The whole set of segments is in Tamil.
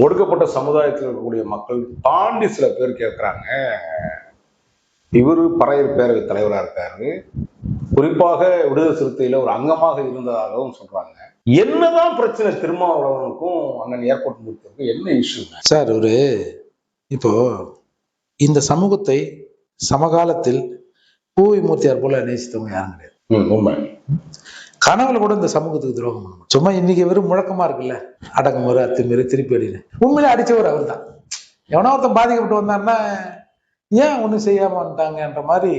ஒடுக்கப்பட்ட சமுதாயத்தில் இருக்கக்கூடிய மக்கள் தாண்டி சில பேர் கேட்கிறாங்க, இவரு பறையர் பேரவை தலைவரா இருக்காரு, குறிப்பாக விடுதலை சிறுத்தையில ஒரு அங்கமாக இருந்ததாகவும் சொல்றாங்க. என்னதான் பிரச்சனை திருமாவளவனுக்கும் அண்ணன் ஏர்போர்ட் மூர்த்திக்கும் என்ன இஷ்யூ சார்? இப்போ இந்த சமூகத்தை சமகாலத்தில் பூவி மூர்த்தியார் போல நேசித்தவங்க யாரும் கிடையாது. உண்மை. கனவுல கூட இந்த சமூகத்துக்கு துரோகம் பண்ணணும். சும்மா இன்னைக்கு வெறும் முழக்கமா இருக்குல்ல, அடக்குமுறை அத்துமீறி திருப்பி அடின்னு. உண்மையிலே அடிச்சவர் அவர் தான். எவனோ ஒருத்தன் பாதிக்கப்பட்டு வந்தான்னா ஏன் ஒன்றும் செய்யாம வந்துட்டாங்கன்ற மாதிரி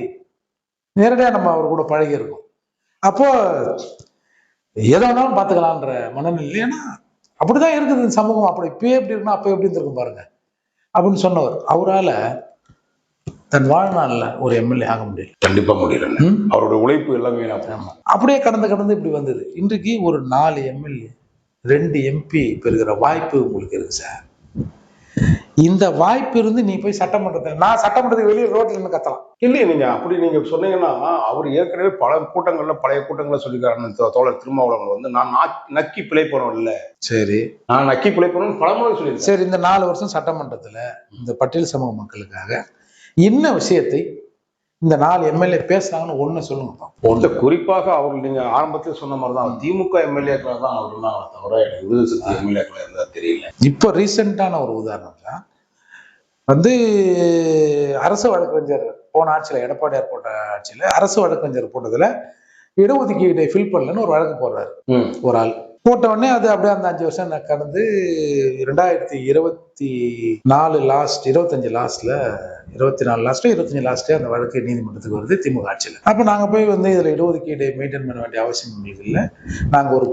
நேரடியா நம்ம அவர் கூட பழகி இருக்கோம். அப்போ எதை வேணாலும் பார்த்துக்கலான்ற மனநிலை. ஏன்னா அப்படிதான் இருக்குது இந்த சமூகம். அப்படி இப்பயே எப்படி இருக்குன்னா அப்போ எப்படி இருந்திருக்கும் பாருங்க அப்படின்னு சொன்னவர். அவரால் தன் வாழ்நாள்ல ஒரு எம்எல்ஏ ஆக முடியல. கண்டிப்பா முடியல. அவருடைய உழைப்பு எல்லாமே அப்படியே கடந்து இப்படி வந்தது. இன்றைக்கு ஒரு 4 எம்எல்ஏ 2 எம்பி பெறுகிற வாய்ப்பு உங்களுக்கு இருக்கு சார். இந்த வாய்ப்பு இருந்து நீ போய் சட்டமன்றத்தில், நான் சட்டமன்றத்துக்கு வெளியே ரோட்ல இருந்து கத்தலாம் இல்லையே. நீங்க அப்படி நீங்க சொன்னீங்கன்னா, அவர் ஏற்கனவே பழைய கூட்டங்கள்ல சொல்லிக்கிறாரு தோழர் திருமாவளவன் வந்து, நான் நக்கி பிழைப்போனோம் இல்ல. சரி, நான் நக்கி பிழைப்போனோம் பலமுறை சொல்லி. சரி, இந்த 4 வருஷம் சட்டமன்றத்துல இந்த பட்டியல் சமூக மக்களுக்காக என்ன விஷயத்தை இந்த 4 எம்எல்ஏ பேசுறாங்கன்னு ஒண்ணு சொல்லுங்க. குறிப்பாக அவர்கள் நீங்க ஆரம்பத்தில் சொன்ன மாதிரிதான் திமுக எம்எல்ஏக்களை தான் அவர் தவிர விடுதலை சிறுத்தை எம்எல்ஏக்களை இருந்தா தெரியல. இப்போ ரீசெண்டான ஒரு உதாரணம் தான் வந்து அரசு வழக்கறிஞர் போன ஆட்சியில, எடப்பாடியார் போட்ட ஆட்சியில அரசு வழக்கறிஞர் போட்டதுல இடஒதுக்கீடை ஃபில் பண்ணலன்னு ஒரு வழக்கு போடுறாரு ஒரு ஆள். போட்ட உடனே அது அப்படியே அந்த 5 வருஷம் கடந்து 2024 லாஸ்ட் 25 லாஸ்ட்ல 24 லாஸ்ட்ல 25 லாஸ்ட்ல அந்த வழக்கு நீதிமன்றத்துக்கு வருது திமுக ஆட்சியில். அப்ப நாங்க போய் வந்து இதுல இடஒதுக்கீடு மெயின்டைன் பண்ண வேண்டிய அவசியம் எங்களுக்கு இல்லை. நாங்க ஒரு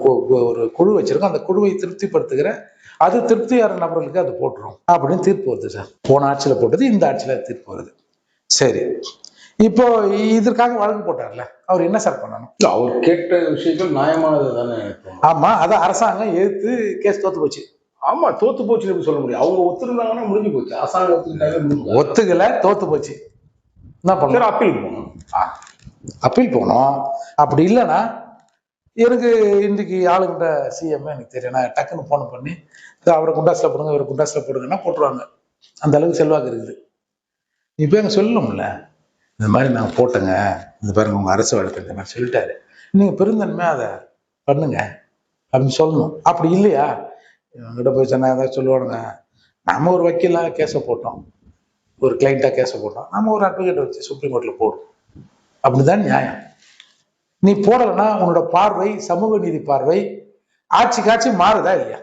குழு வச்சிருக்கோம், அந்த குழுவை திருப்திப்படுத்துகிற அது திருப்தியான நபர்களுக்கு அது போட்டுரும் அப்படின்னு தீர்ப்பு வருது சார். போன ஆட்சியில போட்டது இந்த ஆட்சியில தீர்ப்பு வருது. சரி, இப்போ இதற்காக வழக்கு போட்டார்ல, அவர் என்ன சார் பண்ணணும்? அவர் கேட்ட விஷயங்கள் நியாயமானது தானே. ஆமா, அதான் அரசாங்கம் எதிர்த்து கேஸ் தோத்து போச்சு. ஆமா, தோத்து போச்சுன்னு சொல்ல முடியும். அவங்க ஒத்துருந்தாங்கன்னா முடிஞ்சு போச்சு. அரசாங்கம் ஒத்துக்கல, தோத்து போச்சு. என்ன பண்ண? அப்பீல் போனோம். அப்படி இல்லைன்னா எனக்கு இன்றைக்கு ஆளுங்கிட்ட சிஎம் எனக்கு தெரியும், நான் டக்குன்னு போன் பண்ணி அவரை குண்டாஸ்ல போடுங்க, இவரை குண்டாஸ்ல போடுங்கன்னா போட்டுருவாங்க. அந்த அளவுக்கு செல்வாக்கு இருக்குது. இப்போ எங்க சொல்லணும்ல, இந்த மாதிரி நான் போட்டேங்க, இந்த பாருங்க உங்க அரசு வழக்கு நான் சொல்லிட்டாரு, நீங்க பெருந்தன்மையா அதை பண்ணுங்க அப்படின்னு சொல்லணும். அப்படி இல்லையா, இவங்கிட்ட போய் சொன்னா ஏதாவது சொல்லுவானுங்க. நம்ம ஒரு வக்கீலா கேஸை போட்டோம், ஒரு கிளைண்டா கேஸை போட்டோம், நம்ம ஒரு அட்வொகேட்டை வச்சு சுப்ரீம் கோர்ட்ல போடும். அப்படிதான் நியாயம். நீ போடலைன்னா உன்னோட பார்வை, சமூக நீதி பார்வை ஆட்சிக்கு ஆட்சி மாறுதா இல்லையா?